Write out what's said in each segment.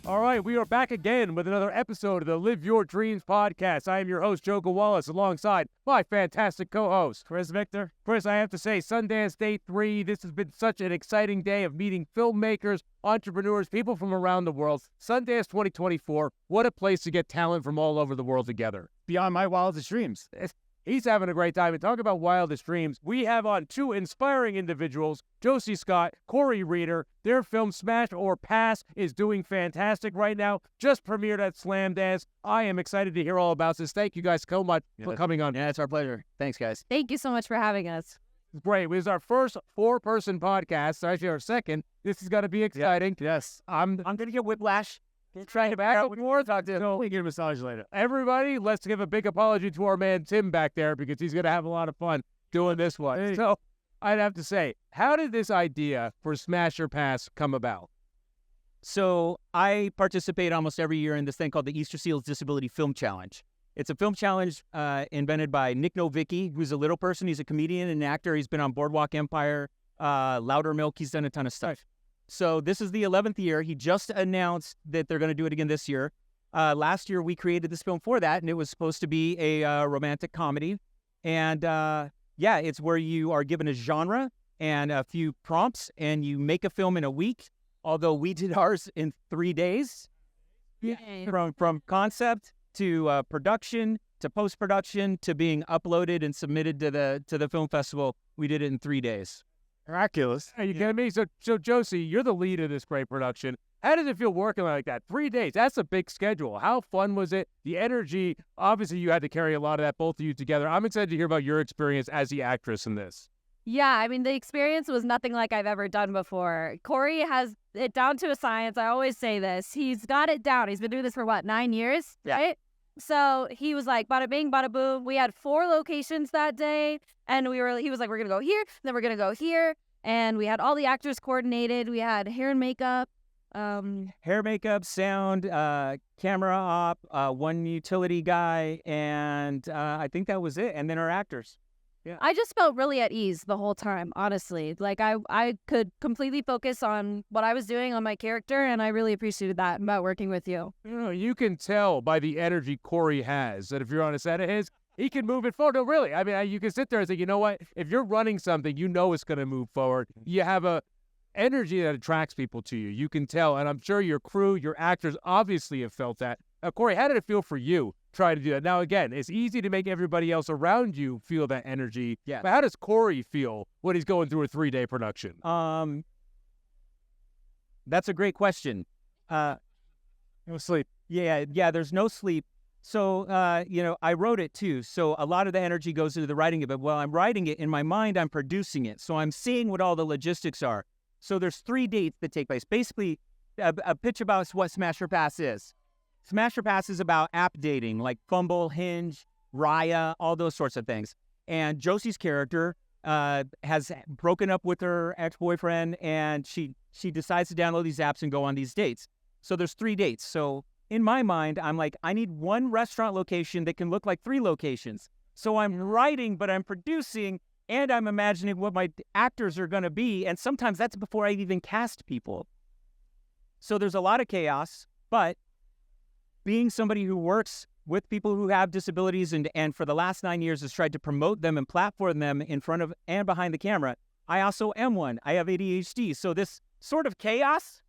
All right, we are back again with another episode of the Live Your Dreams podcast. I am your host, Joe Gawalis, alongside my fantastic co-host, Chris Victor. Chris, I have to say, Sundance Day 3, this has been such an exciting day of meeting filmmakers, entrepreneurs, people from around the world. Sundance 2024, what a place to get talent from all over the world together. Beyond my wildest dreams. He's having a great time. And talk about wildest dreams, we have on two inspiring individuals, Joci Scott, Cory Reeder. Their film Smash or Pass is doing fantastic right now. Just premiered at Slam Dance. I am excited to hear all about this. Thank you guys so much for coming on. Yeah, it's our pleasure. Thanks, guys. Thank you so much for having us. Great. It was our first four-person podcast. So actually our second. This is going to be exciting. Yeah. Yes. I'm going to get whiplash. trying to back up more. So we get a massage later. Everybody, let's give a big apology to our man Tim back there because he's going to have a lot of fun doing this one. Hey. So I'd have to say, how did this idea for Smash or Pass come about? So I participate almost every year in this thing called the Easterseals Disability Film Challenge. It's a film challenge invented by Nick Novicki, who's a little person. He's a comedian and an actor. He's been on Boardwalk Empire, Loudermilk. He's done a ton of stuff. So this is the 11th year. He just announced that they're going to do it again this year. Last year, we created this film for that, and it was supposed to be a romantic comedy. And yeah, it's where you are given a genre and a few prompts, and you make a film in a week, although we did ours in 3 days. Yeah. From concept to production to post-production to being uploaded and submitted to the film festival. We did it in 3 days. Miraculous. Are you kidding me? So Joci, you're the lead of this great production. How does it feel working like that? 3 days, that's a big schedule. How fun was it? The energy, obviously you had to carry a lot of that, both of you together. I'm excited to hear about your experience as the actress in this. Yeah, I mean, the experience was nothing like I've ever done before. Cory has it down to a science. I always say this. He's got it down. He's been doing this for, 9 years? Yeah. Right? So he was like, bada bing, bada boom. We had 4 locations that day, and he was like, we're going to go here, then we're going to go here. And we had all the actors coordinated. We had hair and makeup. Hair, makeup, sound, camera op, one utility guy, and I think that was it. And then our actors. Yeah. I just felt really at ease the whole time, honestly. Like I could completely focus on what I was doing on my character, and I really appreciated that about working with you. You can tell by the energy Cory has that if you're on a set of his, he can move it forward. No, really. I mean, you can sit there and say, you know what? If you're running something, you know it's going to move forward. You have a energy that attracts people to you. You can tell. And I'm sure your crew, your actors obviously have felt that. Now, Cory, how did it feel for you trying to do that? Now, again, it's easy to make everybody else around you feel that energy. Yeah. But how does Cory feel when he's going through a 3-day production? That's a great question. No sleep. Yeah, there's no sleep. So, I wrote it too. So a lot of the energy goes into the writing of it. While I'm writing it, in my mind, I'm producing it. So I'm seeing what all the logistics are. So there's 3 dates that take place. Basically, a pitch about what Smash or Pass is. Smash or Pass is about app dating, like Bumble, Hinge, Raya, all those sorts of things. And Joci's character has broken up with her ex-boyfriend, and she decides to download these apps and go on these dates. So there's 3 dates. So in my mind, I'm like, I need one restaurant location that can look like 3 locations. So I'm writing, but I'm producing, and I'm imagining what my actors are going to be. And sometimes that's before I even cast people. So there's a lot of chaos, but being somebody who works with people who have disabilities and for the last 9 years has tried to promote them and platform them in front of and behind the camera, I also am one. I have ADHD. So this sort of chaos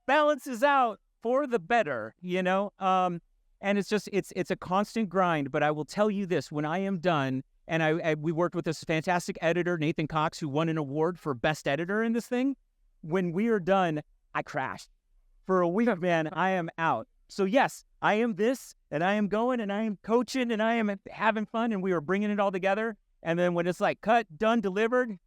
balances out for the better, and it's just, it's a constant grind. But I will tell you this, when I am done, and we worked with this fantastic editor, Nathan Cox, who won an award for best editor in this thing. When we are done, I crashed. For a week, man, I am out. So yes, I am this, and I am going, and I am coaching, and I am having fun, and we are bringing it all together. And then when it's like cut, done, delivered,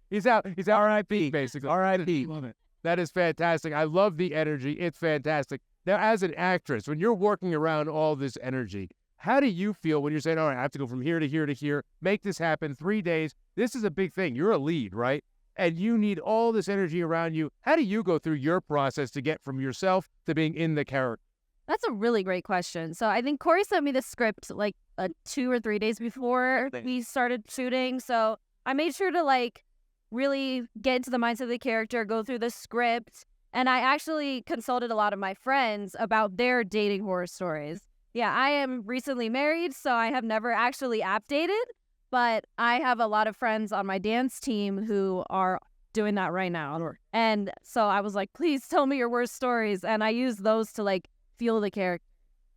he's out. He's out. R.I.P. basically. R.I.P. Love it. That is fantastic. I love the energy. It's fantastic. Now, as an actress, when you're working around all this energy, how do you feel when you're saying, all right, I have to go from here to here to here, make this happen, 3 days? This is a big thing. You're a lead, right? And you need all this energy around you. How do you go through your process to get from yourself to being in the character? That's a really great question. So I think Cory sent me the script 2 or 3 days before we started shooting. So I made sure to really get into the mindset of the character, go through the script, And I actually consulted a lot of my friends about their dating horror stories. Yeah, I am recently married, so I have never actually app dated, but I have a lot of friends on my dance team who are doing that right now. Sure. And so I was like, please tell me your worst stories. And I use those to like feel the character.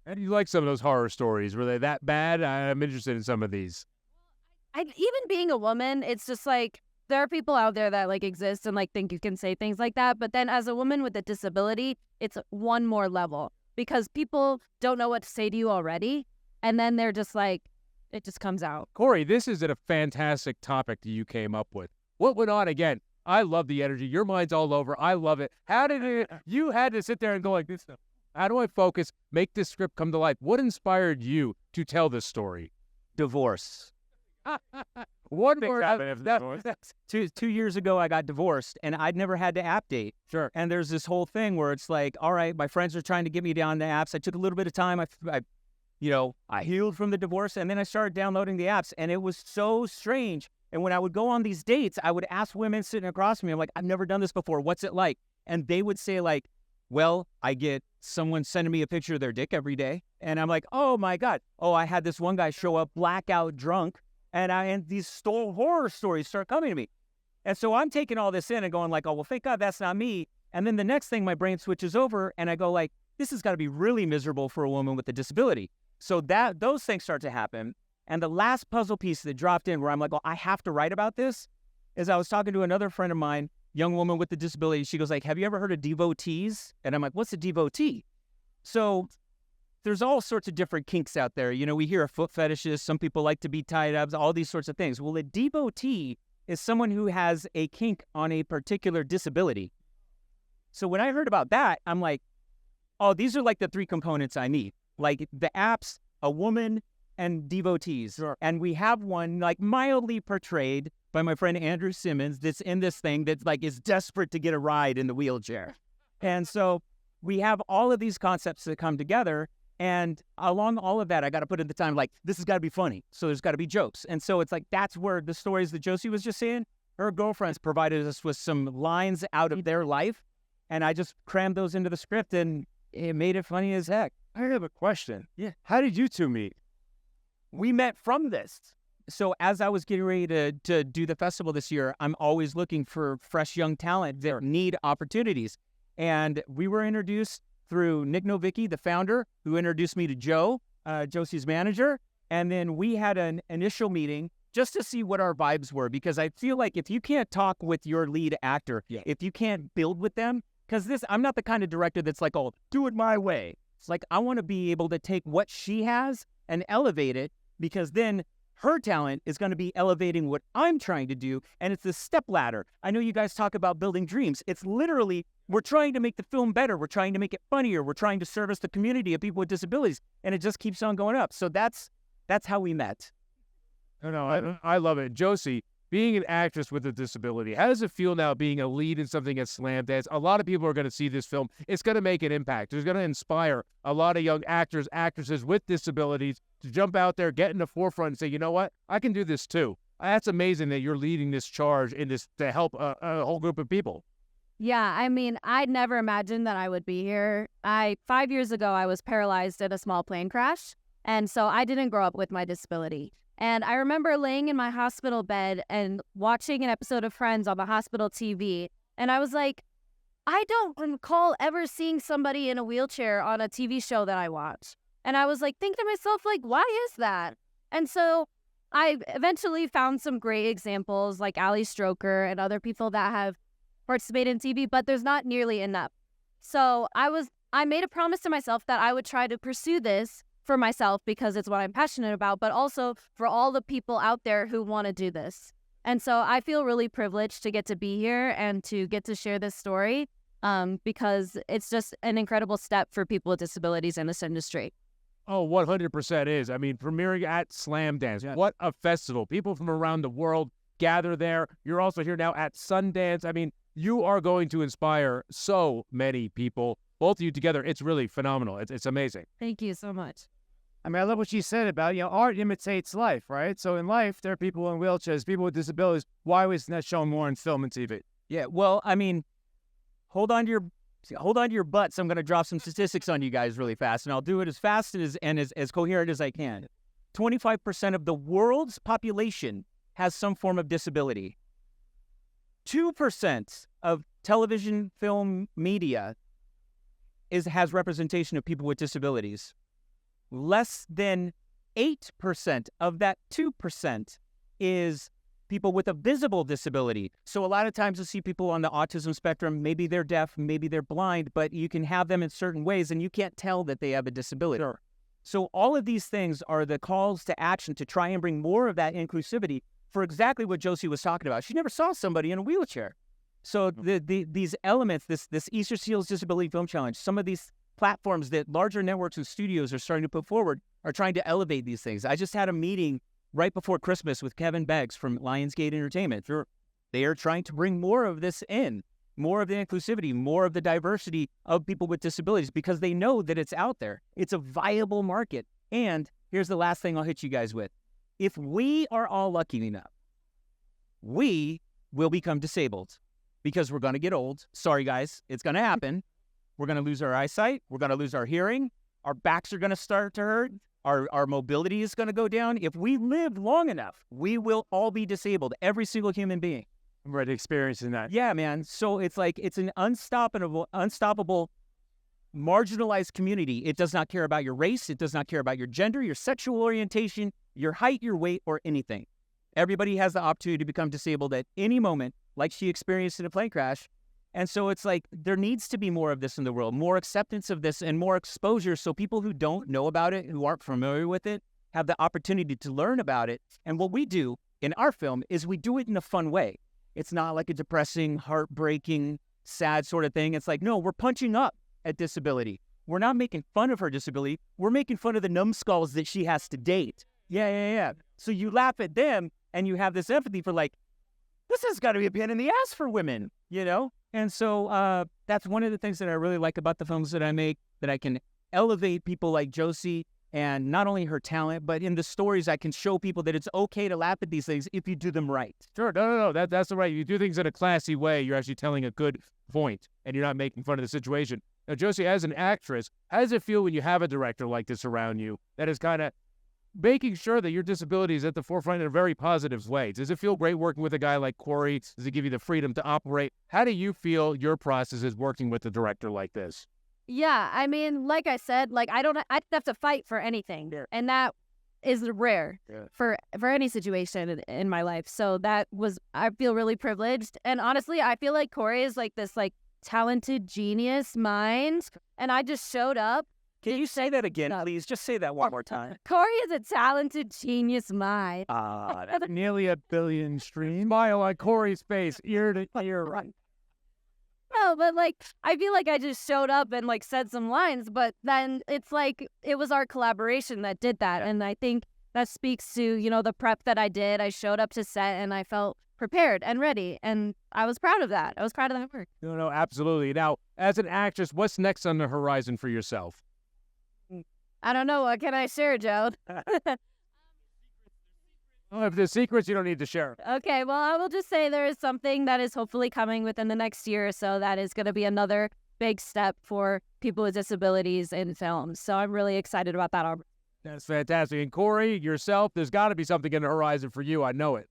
How do you like some of those horror stories? Were they that bad? I'm interested in some of these. Even being a woman, it's just like there are people out there that like exist and like think you can say things like that. But then as a woman with a disability, it's one more level because people don't know what to say to you already. And then they're just like, it just comes out. Cory, this is a fantastic topic that you came up with. What went on again? I love the energy. Your mind's all over. I love it. How did it? You had to sit there and go like this. How do I focus? Make this script come to life. What inspired you to tell this story? Divorce. One word. Two years ago, I got divorced, and I'd never had to app date. Sure. And there's this whole thing where it's like, all right, my friends are trying to get me down the apps. I took a little bit of time. I healed from the divorce, and then I started downloading the apps, and it was so strange. And when I would go on these dates, I would ask women sitting across from me, I'm like, I've never done this before. What's it like? And they would say like, well, I get someone sending me a picture of their dick every day. And I'm like, oh my God. Oh, I had this one guy show up blackout drunk, and these horror stories start coming to me. And so I'm taking all this in and going like, oh, well, thank God that's not me. And then the next thing my brain switches over and I go like, this has got to be really miserable for a woman with a disability. So those things start to happen. And the last puzzle piece that dropped in where I'm like, well, I have to write about this is I was talking to another friend of mine, young woman with a disability. She goes like, have you ever heard of devotees? And I'm like, what's a devotee? So there's all sorts of different kinks out there. You know, we hear of foot fetishes. Some people like to be tied up, all these sorts of things. Well, a devotee is someone who has a kink on a particular disability. So when I heard about that, I'm like, oh, these are like the three components I need. Like the apps, a woman, and devotees. Sure. And we have one like mildly portrayed by my friend Andrew Simmons that's in this thing that's like is desperate to get a ride in the wheelchair. And so we have all of these concepts that come together. And along all of that, I got to put in the time like, this has got to be funny. So there's got to be jokes. And so it's like, that's where the stories that Joci was just saying, her girlfriends provided us with some lines out of their life. And I just crammed those into the script and it made it funny as heck. I have a question. Yeah. How did you two meet? We met from this. So as I was getting ready to do the festival this year, I'm always looking for fresh young talent that need opportunities. And we were introduced through Nick Novicki, the founder, who introduced me to Joe, Joci's manager. And then we had an initial meeting just to see what our vibes were, because I feel like if you can't talk with your lead actor, if you can't build with them, because I'm not the kind of director that's like, oh, do it my way. It's like, I want to be able to take what she has and elevate it, because then her talent is going to be elevating what I'm trying to do. And it's a step ladder. I know you guys talk about building dreams. It's literally, we're trying to make the film better. We're trying to make it funnier. We're trying to service the community of people with disabilities. And it just keeps on going up. So that's how we met. No, I love it. Joci, being an actress with a disability, how does it feel now being a lead in something at Slam Dance? A lot of people are going to see this film. It's going to make an impact. It's going to inspire a lot of young actors, actresses with disabilities to jump out there, get in the forefront and say, you know what? I can do this too. That's amazing that you're leading this charge in this to help a whole group of people. Yeah, I mean, I'd never imagined that I would be here. 5 years ago, I was paralyzed in a small plane crash. And so I didn't grow up with my disability. And I remember laying in my hospital bed and watching an episode of Friends on the hospital TV. And I was like, I don't recall ever seeing somebody in a wheelchair on a TV show that I watch. And I was like, thinking to myself, like, why is that? And so I eventually found some great examples like Ali Stroker and other people that have participated in TV, but there's not nearly enough. So I made a promise to myself that I would try to pursue this for myself because it's what I'm passionate about, but also for all the people out there who want to do this. And so I feel really privileged to get to be here and to get to share this story because it's just an incredible step for people with disabilities in this industry. Oh, 100% is. I mean, premiering at Slam Dance. Yeah. What a festival. People from around the world gather there. You're also here now at Sundance. I mean, you are going to inspire so many people. Both of you together, it's really phenomenal. It's amazing. Thank you so much. I mean, I love what she said about, art imitates life, right? So in life, there are people in wheelchairs, people with disabilities. Why wasn't that shown more in film and TV? Yeah, well, I mean, hold on to your hold on to your butts. I'm going to drop some statistics on you guys really fast, and I'll do it as fast and as coherent as I can. 25% of the world's population has some form of disability. 2% of television, film, media has representation of people with disabilities. Less than 8% of that 2% is people with a visible disability. So a lot of times you'll see people on the autism spectrum, maybe they're deaf, maybe they're blind, but you can have them in certain ways and you can't tell that they have a disability. Sure. So all of these things are the calls to action to try and bring more of that inclusivity for exactly what Joci was talking about. She never saw somebody in a wheelchair. So these elements, this Easterseals Disability Film Challenge, some of these platforms that larger networks and studios are starting to put forward are trying to elevate these things. I just had a meeting right before Christmas with Kevin Beggs from Lionsgate Entertainment. They are trying to bring more of this in, more of the inclusivity, more of the diversity of people with disabilities, because they know that it's out there. It's a viable market. And here's the last thing I'll hit you guys with. If we are all lucky enough, we will become disabled because we're going to get old. Sorry, guys. It's going to happen. We're going to lose our eyesight. We're going to lose our hearing. Our backs are going to start to hurt. Our mobility is going to go down. If we live long enough, we will all be disabled, every single human being. I'm already experiencing that. Yeah, man. So it's like it's an unstoppable, marginalized community. It does not care about your race. It does not care about your gender, your sexual orientation, your height, your weight, or anything. Everybody has the opportunity to become disabled at any moment, like she experienced in a plane crash. And so it's like there needs to be more of this in the world, more acceptance of this and more exposure so people who don't know about it, who aren't familiar with it, have the opportunity to learn about it. And what we do in our film is we do it in a fun way. It's not like a depressing, heartbreaking, sad sort of thing. It's like, no, we're punching up at disability. We're not making fun of her disability. We're making fun of the numbskulls that she has to date. Yeah. So you laugh at them and you have this empathy for like, this has got to be a pain in the ass for women, you know? And so that's one of the things that I really like about the films that I make, that I can elevate people like Joci and not only her talent, but in the stories I can show people that it's okay to laugh at these things if you do them right. Sure. No. That's the right. You do things in a classy way. You're actually telling a good point, and you're not making fun of the situation. Now, Joci, as an actress, how does it feel when you have a director like this around you that is kind of making sure that your disability is at the forefront in a very positive way? Does it feel great working with a guy like Cory? Does it give you the freedom to operate? How do you feel your process is working with a director like this? Yeah, I mean, like I said, like I have to fight for anything, and that is rare for any situation in my life. So I feel really privileged, and honestly, I feel like Cory is like this like talented genius mind, and I just showed up. Can you say that again, please? Just say that one more time. Cory is a talented genius mind. Nearly 1 billion streams. Smile on Cory's face, ear to ear. Right. No, but like I feel like I just showed up and like said some lines, but then it's like it was our collaboration that did that, and I think that speaks to, you know, the prep that I did. I showed up to set and I felt prepared and ready, and I was proud of that. I was proud of that work. No, absolutely. Now, as an actress, what's next on the horizon for yourself? I don't know. What can I share, Joe? Well, if there's secrets, you don't need to share. Okay, well, I will just say there is something that is hopefully coming within the next year or so that is going to be another big step for people with disabilities in films. So I'm really excited about that. That's fantastic. And Cory, yourself, there's got to be something in the horizon for you. I know it.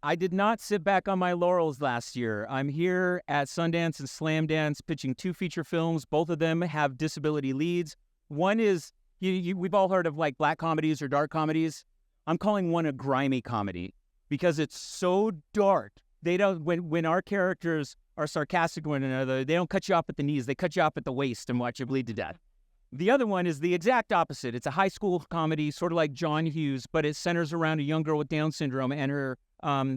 I did not sit back on my laurels last year. I'm here at Sundance and Slamdance pitching 2 feature films. Both of them have disability leads. One is, we've all heard of like black comedies or dark comedies. I'm calling one a grimy comedy because it's so dark. They don't, when our characters are sarcastic to one another, they don't cut you off at the knees. They cut you off at the waist and watch you bleed to death. The other one is the exact opposite. It's a high school comedy, sort of like John Hughes, but it centers around a young girl with Down syndrome and her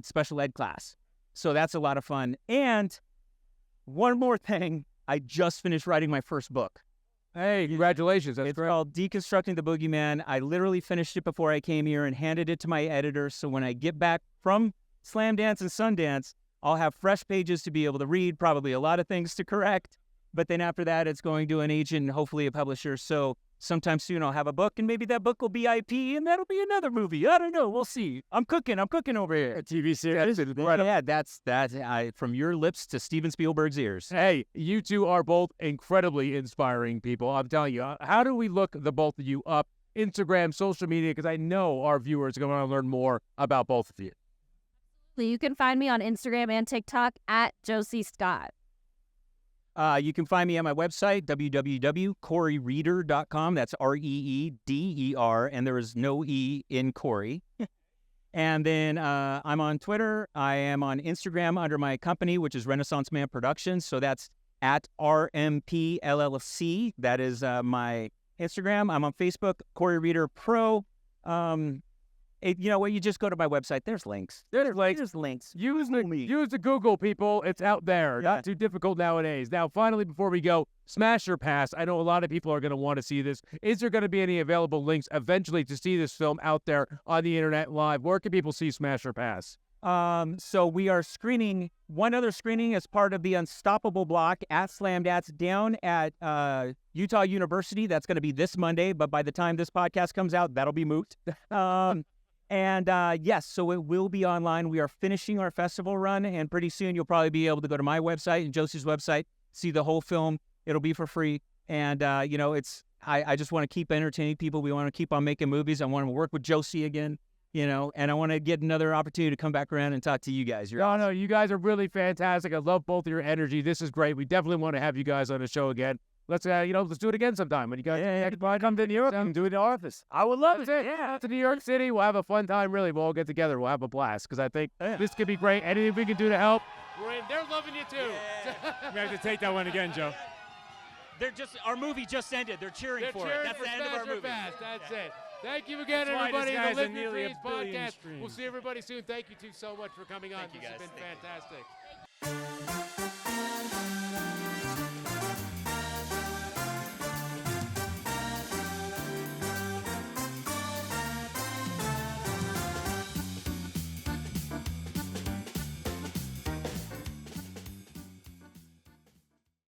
special ed class. So that's a lot of fun. And one more thing, I just finished writing my first book. Hey, congratulations. That's It's great. called Deconstructing the Boogeyman. I literally finished it before I came here and handed it to my editor. So when I get back from Slamdance and Sundance, I'll have fresh pages to be able to read, probably a lot of things to correct. But then after that, it's going to an agent and hopefully a publisher. So sometime soon I'll have a book, and maybe that book will be IP, and that'll be another movie. I don't know. We'll see. I'm cooking over here. A TV series. Yeah, that's from your lips to Steven Spielberg's ears. Hey, you two are both incredibly inspiring people. I'm telling you, how do we look the both of you up? Instagram, social media, because I know our viewers are going to want to learn more about both of you. You can find me on Instagram and TikTok at Joci Scott. You can find me on my website, www.coryreeder.com. That's Reeder, and there is no E in Cory. And then I'm on Twitter. I am on Instagram under my company, which is Renaissance Man Productions. So that's at RMP LLC. That is my Instagram. I'm on Facebook, Cory Reeder Pro. You know what? You just go to my website. There's links. There's links. There's links. Use the Google, people. It's out there. Yeah. Not too difficult nowadays. Now, finally, before we go, Smash or Pass. I know a lot of people are going to want to see this. Is there going to be any available links eventually to see this film out there on the internet live? Where can people see Smash or Pass? So we are screening one other screening as part of the Unstoppable block at Slam Dats down at Utah University. That's going to be this Monday, but by the time this podcast comes out, that'll be moot. Yes, so it will be online. We are finishing our festival run, and pretty soon you'll probably be able to go to my website and Joci's website, see the whole film. It'll be for free. And, I just want to keep entertaining people. We want to keep on making movies. I want to work with Joci again, and I want to get another opportunity to come back around and talk to you guys. No, you guys are really fantastic. I love both of your energy. This is great. We definitely want to have you guys on the show again. Let's do it again sometime. When you guys Come to New York and do it in our office. I would love it. Yeah, to New York City. We'll have a fun time. Really, we'll all get together. We'll have a blast because I think this could be great. Anything we can do to help, we're in. They're loving you too. We have to take that one again, Joe. Our movie just ended. They're cheering for it. That's the end of our movie. That's it. Thank you again, That's why everybody. this The guy's Live a Your nearly Dreams a billion podcast. streams. We'll see everybody soon. Thank you two so much for coming on. Thank you, This guys. has been Thank you. fantastic.